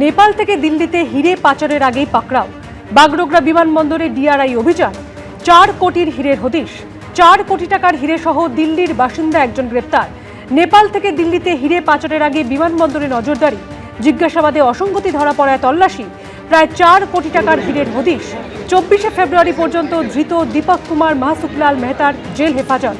নেপাল থেকে দিল্লিতে হিরে পাচারের আগেই পাকড়াও। বাগডোগরা বিমানবন্দরে ডিআরআই অভিযান। 4 কোটির হীরের হদিশ। 4 কোটি টাকার হিরে সহ দিল্লির বাসিন্দা একজন গ্রেপ্তার। নেপাল থেকে দিল্লিতে হিরে পাচারের আগে বিমানবন্দরে নজরদারি। জিজ্ঞাসাবাদে অসঙ্গতি ধরা পড়ায় তল্লাশি। প্রায় 4 কোটি টাকার হীরের হদিশ। 24শে ফেব্রুয়ারি পর্যন্ত ধৃত দীপক কুমার মাহসুকলাল মেহতার জেল হেফাজত।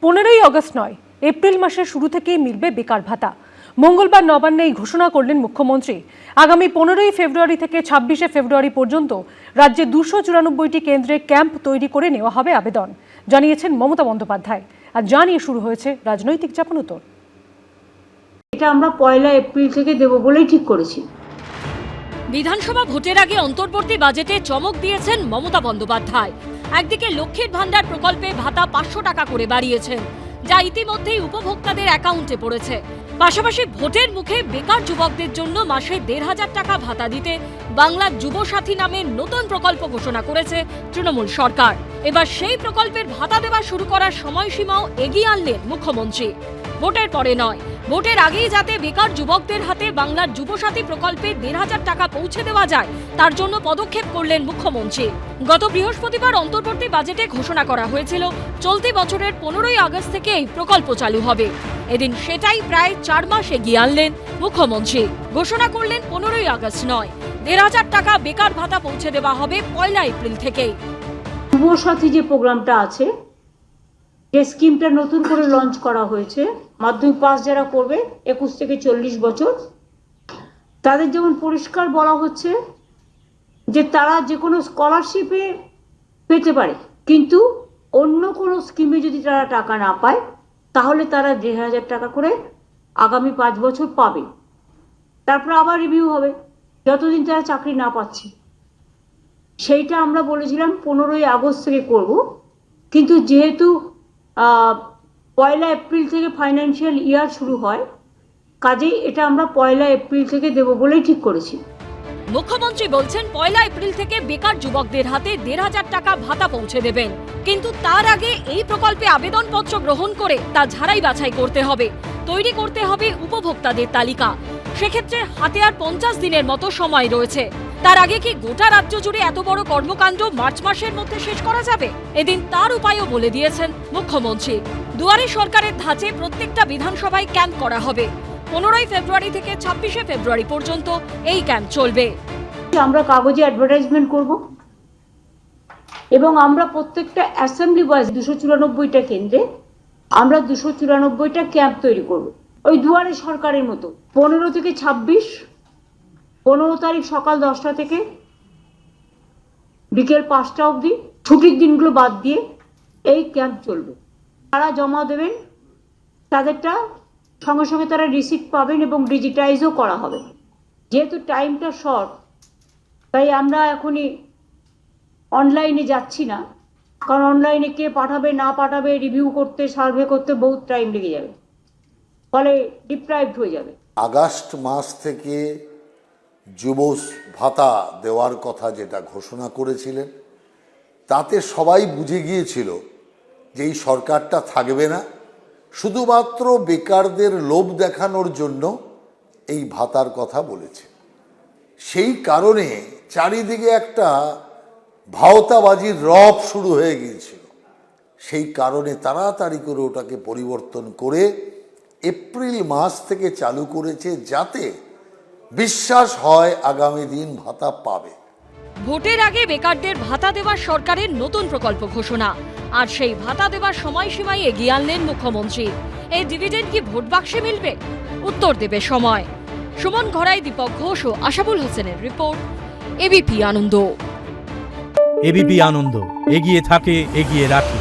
15ই আগস্ট নয়, এপ্রিল মাসের শুরু থেকেই মিলবে বেকার ভাতা। মঙ্গলবার নবান্নে এই ঘোষণা করলেন মুখ্যমন্ত্রী। আগামী 15ই ফেব্রুয়ারি থেকে 26শে ফেব্রুয়ারি পর্যন্ত রাজ্যে 294টি কেন্দ্রে ক্যাম্প তৈরি করে নেওয়া হবে আবেদন, জানিয়েছেন মমতা বন্দ্যোপাধ্যায়। আর জানিয়ে শুরু হয়েছে রাজনৈতিক চাপানোতর। এটা আমরা 1 এপ্রিল থেকে দেব বলেই ঠিক করেছি। বিধানসভা ভোটের আগে অন্তর্বর্তী বাজেটে চমক দিয়েছেন মমতা বন্দ্যোপাধ্যায়। একদিকে লক্ষ্মীর ভান্ডার প্রকল্পে ভাতা 500 টাকা করে বাড়িয়েছেন, যা ইতিমধ্যেই উপভোক্তাদের অ্যাকাউন্টে পড়েছে। পাশাপাশি ভোটের মুখে বেকার যুবকদের জন্য মাসে 1,500 টাকা ভাতা দিতে বাংলার যুবসাথী নামে নতুন প্রকল্প ঘোষণা করেছে তৃণমূল সরকার। এবার সেই প্রকল্পের ভাতা দেওয়া শুরু করার সময়সীমাও এগিয়ে আনলেন মুখ্যমন্ত্রী। ভোটের পরে নয়, ভোটের আগেই যাতে বেকার যুবকদের হাতে বাংলার যুবসাথী প্রকল্পে 1,500 টাকা পৌঁছে দেওয়া যায়, তার জন্য পদক্ষেপ করলেন মুখ্যমন্ত্রী। গত বৃহস্পতিবার অন্তর্বর্তী বাজেটে ঘোষণা করা হয়েছিল চলতি বছরের 15ই আগস্ট থেকে এই প্রকল্প চালু হবে। এদিন সেটাই প্রায় 4 মাস এগিয়ে আনলেন মুখ্যমন্ত্রী। ঘোষণা করলেন 15ই আগস্ট নয়, 1,500 টাকা বেকার ভাতা পৌঁছে দেওয়া হবে 1 এপ্রিল থেকেই। যুবসাথী যে প্রোগ্রামটা আছে, যে স্কিমটা নতুন করে লঞ্চ করা হয়েছে, মাধ্যমিক পাস যারা করবে 21 থেকে 40 বছর, তাদের যেমন পরিষ্কার বলা হচ্ছে যে তারা যে কোনো স্কলারশিপে পেতে পারে, কিন্তু অন্য কোনো স্কিমে যদি তারা টাকা না পায় তাহলে তারা 1,500 টাকা করে আগামী 5 বছর পাবে। তারপর আবার রিভিউ হবে যতদিন তারা চাকরি না পাচ্ছে। সেইটা আমরা বলেছিলাম 15ই আগস্ট থেকে করব, কিন্তু যেহেতু 1 এপ্রিল থেকে ফাইন্যান্সিয়াল ইয়ার শুরু হয়, কাজেই এটা আমরা 1 এপ্রিল থেকে দেব বলেই ঠিক করেছি। মুখ্যমন্ত্রী বলছেন 1 এপ্রিল থেকে বেকার যুবকদের হাতে 1,500 টাকা ভাতা পৌঁছে দেবেন, কিন্তু তার আগে এই প্রকল্পে আবেদনপত্র গ্রহণ করে তা ঝাড়াই বাছাই করতে হবে, তৈরি করতে হবে উপভোক্তাদের তালিকা। সেক্ষেত্রে হাতে আর 50 দিনের মতো সময় রয়েছে। তার আগে কি গোটা রাজ্য জুড়ে এত বড় কর্মকাণ্ড মার্চ মাসের মধ্যে শেষ করা যাবে? এদিন তার উপায়ও বলে দিয়েছেন মুখ্যমন্ত্রী। দুয়ারে সরকারের ধাঁচে প্রত্যেকটা বিধানসভায় ক্যাম্প করা হবে। 15ই ফেব্রুয়ারি থেকে 26শে ফেব্রুয়ারি পর্যন্ত এই ক্যাম্প চলবে। আমরা কাগজে অ্যাডভার্টাইজমেন্ট করব এবং আমরা প্রত্যেকটা অ্যাসেম্বলি ওয়াইজ 294টা কেন্দ্রে আমরা 294টা ক্যাম্প তৈরি করব, ওই দুয়ারে সরকারের মতো। 15 থেকে 26, 15 তারিখ সকাল 10টা থেকে বিকেল 5টা অবধি, ছুটির দিনগুলো বাদ দিয়ে এই ক্যাম্প চলবে। তারা জমা দেবেন, তাদেরটা সঙ্গে সঙ্গে তারা রিসিপ্ট পাবেন এবং ডিজিটাইজও করা হবে। যেহেতু টাইমটা শর্ট, তাই আমরা এখনই অনলাইনে যাচ্ছি না, কারণ অনলাইনে কে পাঠাবে না পাঠাবে রিভিউ করতে, সার্ভে করতে বহুত টাইম লেগে যাবে, ফলে ডিপ্রাইভড হয়ে যাবে। আগস্ট মাস থেকে যুব ভাতা দেওয়ার কথা যেটা ঘোষণা করেছিলেন, তাতে সবাই বুঝে গিয়েছিল যে এই সরকারটা থাকবে না, শুধুমাত্র বেকারদের লোভ দেখানোর জন্য এই ভাতার কথা বলেছে। সেই কারণে চারিদিকে একটা ভাওতাবাজির রব শুরু হয়ে গিয়েছিল। সেই কারণে তাড়াতাড়ি করে ওটাকে পরিবর্তন করে এপ্রিল মাস থেকে চালু করেছে, যাতে বিশ্বাস হয় আগামী দিন ভাতা পাবে। ভোটের আগে বেকারদের ভাতা দেওয়ার সরকারের নতুন প্রকল্প ঘোষণা, আর সেই ভাতা দেওয়ার সময়সীমায় এগিয়ে আনলেন মুখ্যমন্ত্রী। এই ডিভিডেন্ড কি ভোট বাক্সে মিলবে? উত্তর দেবে সময়। সুমন ঘরাই, দীপক ঘোষ ও আশাবুল হোসেনের রিপোর্ট, এবিপি আনন্দ। এবিপি আনন্দ, এগিয়ে থাকে, এগিয়ে রাখে।